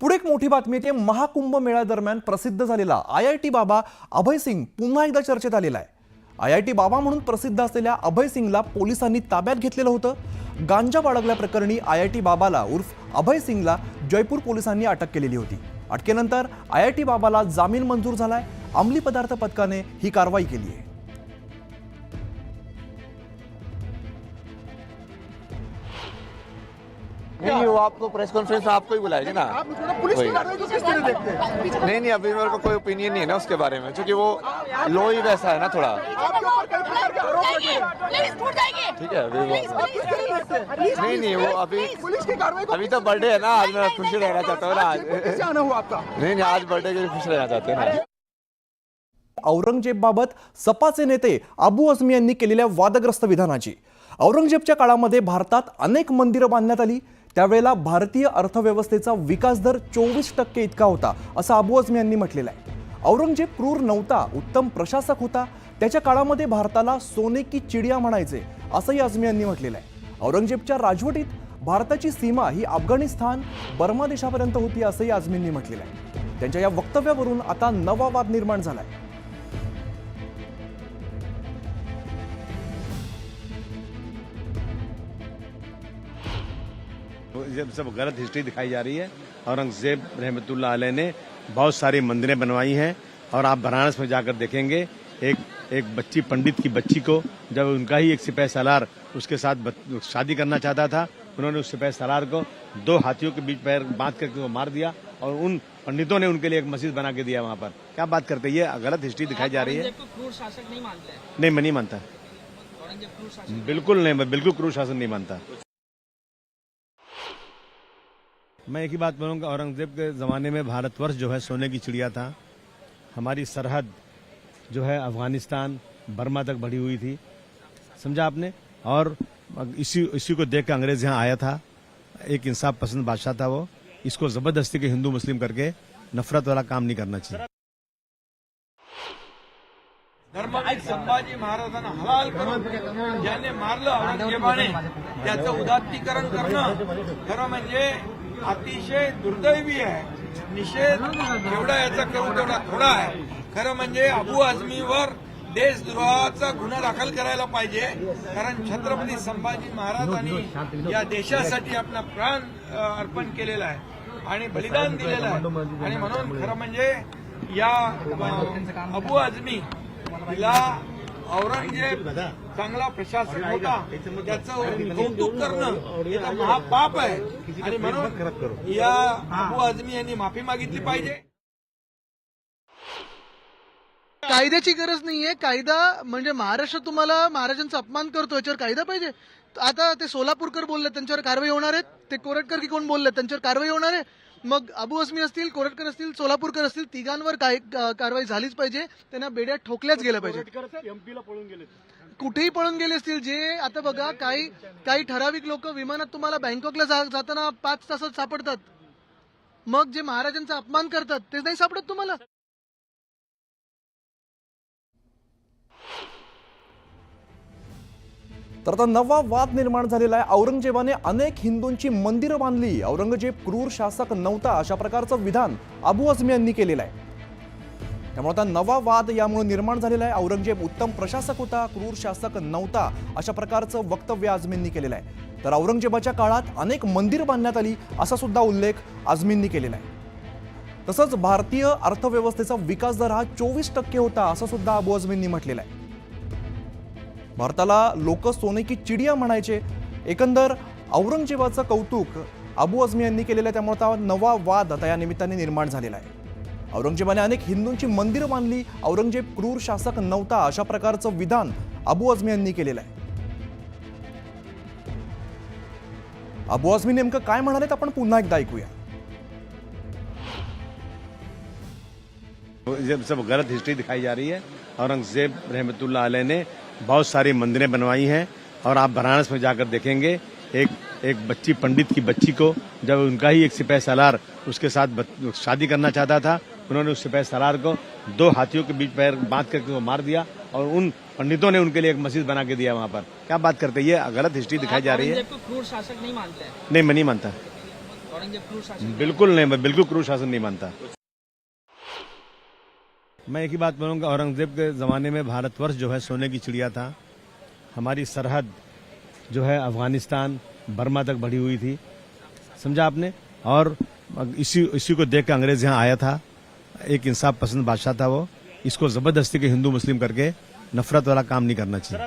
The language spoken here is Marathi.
पुढे एक मोठी बातमी येते। महाकुंभ मेळ्यादरम्यान प्रसिद्ध झालेला IIT बाबा अभय सिंग पुन्हा एकदा चर्चेत आलेला आहे। IIT बाबा म्हणून प्रसिद्ध असलेल्या अभय सिंगला पोलिसांनी ताब्यात घेतलेलं होतं। गांजा बाळगल्याप्रकरणी IIT बाबाला उर्फ अभय सिंगला जयपूर पोलिसांनी अटक केलेली होती। अटकेनंतर IIT बाबाला जामीन मंजूर झालाय। अंमली पदार्थ पथकाने ही कारवाई केली आहे। नहीं वो आपको प्रेस कॉन्फ्रेंस आपको ही बुलाएगी ना। आप पुलिस की कार्रवाई को किस तरह देखते हैं? नहीं अभी मेरे को कोई ओपिनियन नहीं है ना उसके बारे में, क्योंकि वो लॉ ही वैसा है ना थोड़ा। आपके ऊपर कई प्रकार के आरोप लगे हैं। पुलिस छूट जाएगी। ठीक है अभी आप किस तरह देखते हैं? नहीं वो अभी पुलिस की कार्रवाई को अभी तो बर्थडे है ना, आज मैं खुश रहना चाहता हूँ ना आज। किससे आना हुआ आपका? नहीं आज बर्थडे के लिए खुश रहना चाहते हैं ना। औरंगजेबाबत सपाचे नेते अबू आझमी यांनी केलेल्या वादग्रस्त विधानाची। औरंगजेबच्या काळामध्ये भारतात अनेक मंदिरं बांधण्यात आली। त्यावेळेला भारतीय अर्थव्यवस्थेचा विकास दर 24% इतका होता असं अबू आझमी यांनी म्हटलेलं आहे। औरंगजेब क्रूर नव्हता, उत्तम प्रशासक होता। त्याच्या काळामध्ये भारताला सोने की चिडिया म्हणायचे असंही आझमी यांनी म्हटलेलं आहे। औरंगजेबच्या राजवटीत भारताची सीमा ही अफगाणिस्तान बर्मा देशापर्यंत होती असंही आझमींनी म्हटलेलं आहे। त्यांच्या या वक्तव्यावरून आता नवा वाद निर्माण झालाय। ये सब गलत हिस्ट्री दिखाई जा रही है। औरंगजेब रहमतुल्लाह अलैह ने बहुत सारी मंदिरें बनवाई हैं और आप बनारस में जाकर देखेंगे एक बच्ची पंडित की बच्ची को जब उनका ही एक सिपाही सालार उसके साथ शादी करना चाहता था, उन्होंने उस सिपाही सालार को 2 हाथियों के बीच पैर बांध करके वो मार दिया और उन पंडितों ने उनके लिए एक मस्जिद बना के दिया वहां पर। क्या बात करते हैं, ये गलत हिस्ट्री दिखाई जा रही है। क्रूर शासक नहीं मानते हैं? नहीं मैं नहीं मानता, औरंगजेब क्रूर शासक बिल्कुल नहीं, मैं बिल्कुल क्रूर शासन नहीं मानता। मैं एक ही बात बोलूँगा, औरंगजेब के ज़माने में भारतवर्ष जो है सोने की चिड़िया था। हमारी सरहद जो है अफगानिस्तान बर्मा तक बढ़ी हुई थी, समझा आपने। और इसी को देख कर अंग्रेज यहाँ आया था। एक इंसाफ पसंद बादशाह था वो। इसको जबरदस्ती के हिंदू मुस्लिम करके नफरत वाला काम नहीं करना चाहिए। धर्मवीर संभाजी महाराजांना हलाल करून ज्याने मारलं औरंगजेबाने त्याचं उदात्तीकरण करणं खरं म्हणजे अतिशय दुर्दैवी आहे। निषेध जेवढा याचा करू तेवढा थोडा आहे। खरं म्हणजे अबू आझमीवर देशद्रोहाचा गुन्हा दाखल करायला पाहिजे, कारण छत्रपती संभाजी महाराजांनी या देशासाठी आपला प्राण अर्पण केलेला आहे आणि बलिदान दिलेलं आहे। आणि म्हणून खरं म्हणजे या अबू आझमी तिला औरंगजेब चांगला प्रशासक होता त्याचं कौतुक करणं हे तर महापाप आहे आणि म्हणून या अबू आझमी यांनी माफी मागितली पाहिजे। कायद्याची गरज नाहीये। कायदा म्हणजे महाराष्ट्र तुम्हाला महाराजांचा अपमान करतो, याच्यावर कायदा पाहिजे। आता ते सोलापूरकर बोलले त्यांच्यावर कारवाई होणार आहे, ते कोरटकर की कोण बोलले त्यांच्यावर कारवाई होणार आहे। मग अबू आझमी असतील, कोरटकर असतील, सोलापूरकर असतील, तिघांवर कारवाई झालीच पाहिजे। त्यांना बेड्या ठोकल्याच गेल्या पाहिजे। कुठेही पळून गेले असतील जे। आता बघा काही ठराविक लोक विमानात तुम्हाला बँकॉकला जाताना 5 तासात सापडतात, मग जे महाराजांचा अपमान करतात ते नाही सापडत तुम्हाला। तर आता नवा वाद निर्माण झालेला आहे। औरंगजेबाने अनेक हिंदूंची मंदिरं बांधली। औरंगजेब क्रूर शासक नव्हता अशा प्रकारचं विधान अबू आझमी यांनी केलेलं आहे। त्यामुळे आता नवा वाद यामुळे निर्माण झालेला आहे। औरंगजेब उत्तम प्रशासक होता, क्रूर शासक नव्हता अशा प्रकारचं वक्तव्य आझमींनी केलेलं आहे। तर औरंगजेबाच्या काळात अनेक मंदिर बांधण्यात आली असा सुद्धा उल्लेख आझमींनी केलेला आहे। तसंच भारतीय अर्थव्यवस्थेचा विकास दर हा 24% होता असं सुद्धा अबू आझमींनी म्हटलेलं आहे। भारताला लोक सोने की चिडिया म्हणायचे। एकंदर औरंगजेबाचं कौतुक अबू आझमी यांनी केलेलं आहे। त्यामुळे आता नवा वाद आता या निमित्ताने निर्माण झालेला आहे। औरंगजेबाने अनेक हिंदूंची मंदिरं बांधली। औरंगजेब क्रूर शासक नव्हता अशा प्रकारचं विधान अबू आझमी यांनी केलेलं आहे। अबू आझमी नेमकं काय म्हणालेत आपण पुन्हा एकदा ऐकूया। ये सब गलत हिस्ट्री दिखाई जा रही है। औरंगजेब रहमतुल्लाह अलैह ने बहुत सारी मंदिरें बनवाई हैं और आप बनारस में जाकर देखेंगे एक बच्ची पंडित की बच्ची को जब उनका ही एक सिपाही सालार उसके साथ शादी करना चाहता था, उन्होंने उस सिपाही सालार को 2 हाथियों के बीच पैर बांध करके वो मार दिया और उन पंडितों ने उनके लिए एक मस्जिद बना के दिया वहां पर। क्या बात करते हैं, ये गलत हिस्ट्री दिखाई जा रही है। क्रूर शासक नहीं मानते हैं? नहीं मैं नहीं मानता, औरंगजेब क्रूर शासक बिल्कुल नहीं, मैं बिल्कुल क्रूर शासन नहीं मानता। मैं एक ही बात बोलूंगा, औरंगजेब के जमाने में भारतवर्ष जो है सोने की चिड़िया था। हमारी सरहद जो है अफगानिस्तान बर्मा तक बढ़ी हुई थी, समझा आपने। और इसी को देख के अंग्रेज यहाँ आया था। एक इंसाफ पसंद बादशाह था वो। इसको जबरदस्ती के हिंदू मुस्लिम करके नफरत वाला काम नहीं करना चाहिए।